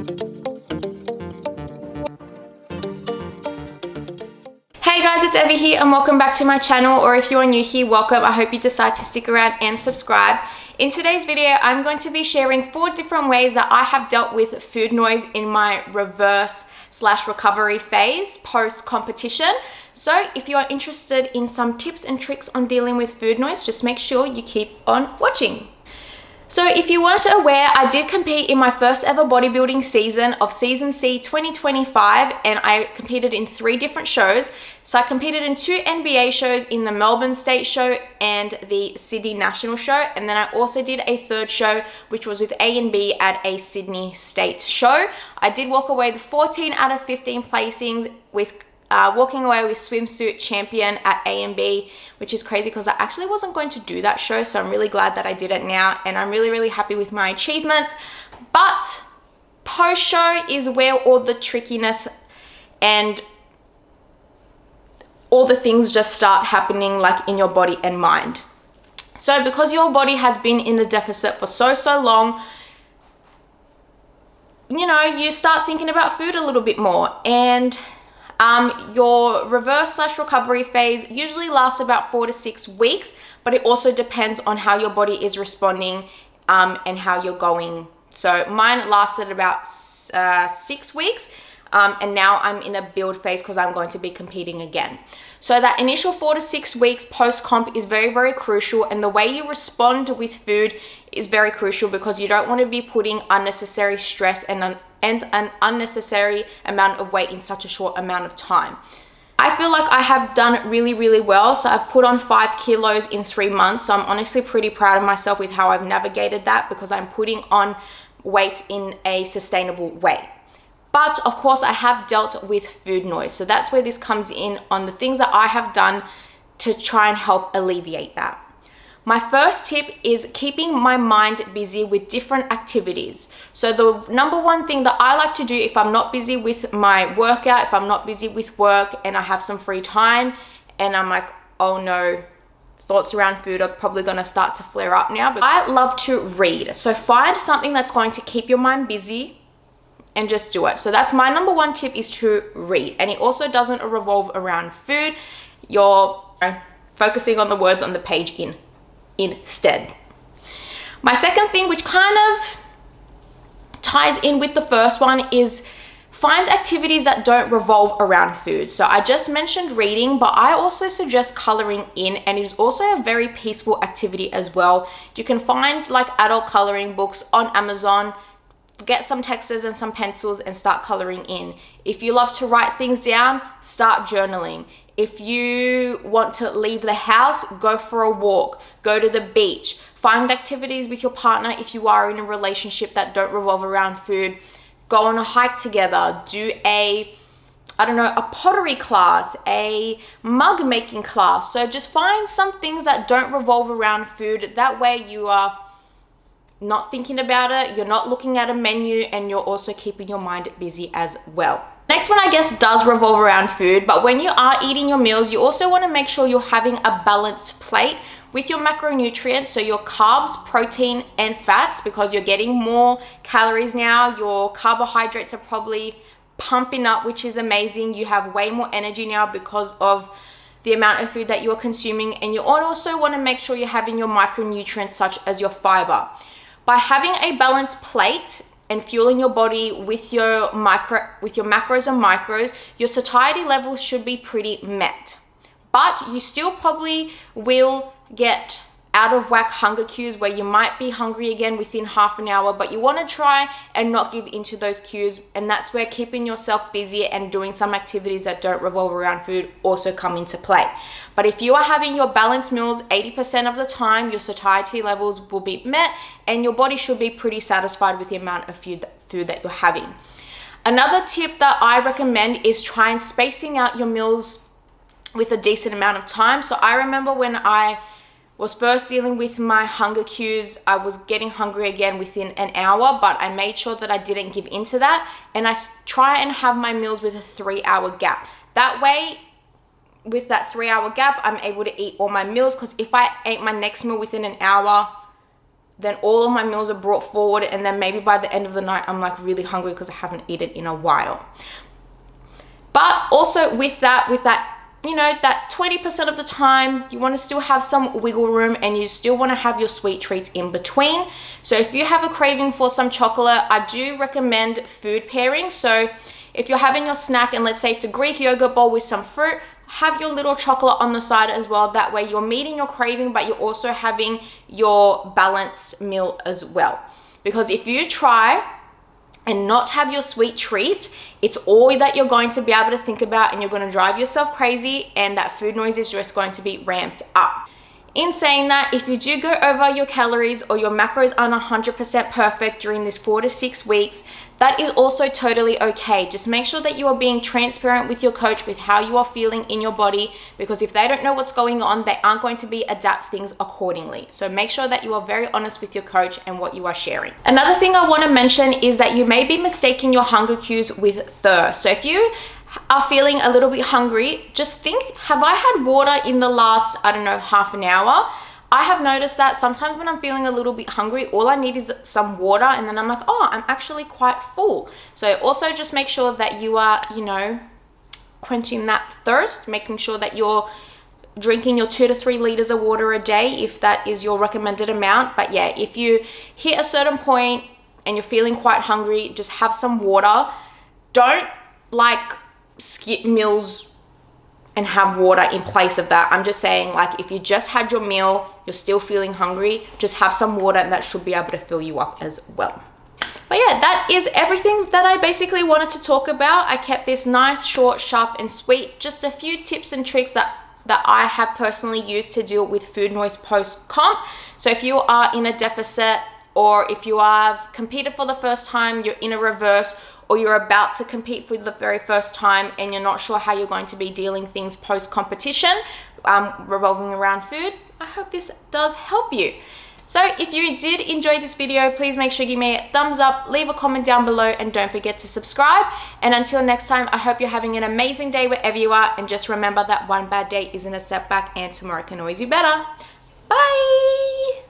Hey guys, it's Evie here and welcome back to my channel, or if you are new here, welcome. I hope you decide to stick around and subscribe. In today's video, I'm going to be sharing 4 different ways that I have dealt with food noise in my reverse/recovery phase post-competition. So if you are interested in some tips and tricks on dealing with food noise, just make sure you keep on watching. So if you weren't aware, I did compete in my first ever bodybuilding season of Season C 2025, and I competed in 3 different shows. So I competed in 2 NBA shows, in the Melbourne State Show and the Sydney National Show, and then I also did a 3rd show which was with A&B at a Sydney State Show. I did walk away with 14 out of 15 placings, with walking away with swimsuit champion at A&B, which is crazy because I actually wasn't going to do that show, so I'm really glad that I did it now, and I'm really happy with my achievements. But post-show is where all the trickiness and all the things just start happening, like in your body and mind. So because your body has been in the deficit for so long, you know, you start thinking about food a little bit more, and your reverse/recovery phase usually lasts about 4 to 6 weeks, but it also depends on how your body is responding and how you're going. So mine lasted about 6 weeks, and now I'm in a build phase because I'm going to be competing again. So that initial 4 to 6 weeks post-comp is very crucial, and the way you respond with food is very crucial because you don't want to be putting unnecessary stress and an unnecessary amount of weight in such a short amount of time. I feel like I have done really well. So I've put on 5 kilos in 3 months. So I'm honestly pretty proud of myself with how I've navigated that, because I'm putting on weight in a sustainable way. But of course I have dealt with food noise. So that's where this comes in, on the things that I have done to try and help alleviate that. My first tip is keeping my mind busy with different activities. So the number one thing that I like to do if I'm not busy with my workout, if I'm not busy with work and I have some free time and I'm like, oh no, thoughts around food are probably gonna start to flare up now, but I love to read. So find something that's going to keep your mind busy and just do it. So that's my number one tip, is to read. And it also doesn't revolve around food. You're focusing on the words on the page instead. My second thing, which kind of ties in with the first one, is find activities that don't revolve around food. So I just mentioned reading, but I also suggest coloring in, and it is also a very peaceful activity as well. You can find like adult coloring books on Amazon. Get some textures and some pencils and start coloring in. If you love to write things down, start journaling. If you want to leave the house, go for a walk, go to the beach, find activities with your partner if you are in a relationship that don't revolve around food. Go on a hike together, do a pottery class, a mug making class. So just find some things that don't revolve around food. That way you are not thinking about it, you're not looking at a menu, and you're also keeping your mind busy as well. Next one, I guess, does revolve around food, but when you are eating your meals, you also want to make sure you're having a balanced plate with your macronutrients, so your carbs, protein, and fats, because you're getting more calories now. Your carbohydrates are probably pumping up, which is amazing. You have way more energy now because of the amount of food that you are consuming, and you also want to make sure you're having your micronutrients, such as your fiber. By having a balanced plate and fueling your body with your macros and micros, your satiety levels should be pretty met. But you still probably will get out of whack hunger cues where you might be hungry again within half an hour, but you want to try and not give into those cues, and that's where keeping yourself busy and doing some activities that don't revolve around food also come into play. But if you are having your balanced meals 80% of the time, your satiety levels will be met and your body should be pretty satisfied with the amount of food that you're having. Another tip that I recommend is try and spacing out your meals with a decent amount of time. So I remember when I was first dealing with my hunger cues, I was getting hungry again within an hour, but I made sure that I didn't give into that, and I try and have my meals with a 3-hour gap. That way, with that 3-hour gap, I'm able to eat all my meals, because if I ate my next meal within an hour, then all of my meals are brought forward, and then maybe by the end of the night I'm like really hungry because I haven't eaten in a while. But also with that, you know, that 20% of the time you want to still have some wiggle room, and you still want to have your sweet treats in between. So if you have a craving for some chocolate, I do recommend food pairing. So if you're having your snack and let's say it's a Greek yogurt bowl with some fruit, have your little chocolate on the side as well. That way you're meeting your craving, but you're also having your balanced meal as well. Because if you try and not have your sweet treat, it's all that you're going to be able to think about, and you're going to drive yourself crazy, and that food noise is just going to be ramped up. In saying that, if you do go over your calories or your macros aren't 100% perfect during this 4 to 6 weeks, that is also totally okay. Just make sure that you are being transparent with your coach with how you are feeling in your body, because if they don't know what's going on, they aren't going to be adapt things accordingly. So make sure that you are very honest with your coach and what you are sharing. Another thing I want to mention is that you may be mistaking your hunger cues with thirst. So if you are feeling a little bit hungry, just think, have I had water in the last, I don't know, half an hour? I have noticed that sometimes when I'm feeling a little bit hungry, all I need is some water, and then I'm like, oh, I'm actually quite full. So also just make sure that you are, you know, quenching that thirst, making sure that you're drinking your 2 to 3 liters of water a day if that is your recommended amount. But yeah, if you hit a certain point and you're feeling quite hungry, just have some water. Don't like skip meals and have water in place of that. I'm just saying, like, if you just had your meal, you're still feeling hungry, just have some water, and that should be able to fill you up as well. But yeah, that is everything that I basically wanted to talk about. I kept this nice, short, sharp, and sweet. Just a few tips and tricks that I have personally used to deal with food noise post-comp. So if you are in a deficit, or if you have competed for the first time, you're in a reverse, or you're about to compete for the very first time and you're not sure how you're going to be dealing things post-competition, revolving around food, I hope this does help you. So if you did enjoy this video, please make sure you give me a thumbs up, leave a comment down below, and don't forget to subscribe. And until next time, I hope you're having an amazing day wherever you are, and just remember that one bad day isn't a setback, and tomorrow can always be better. Bye!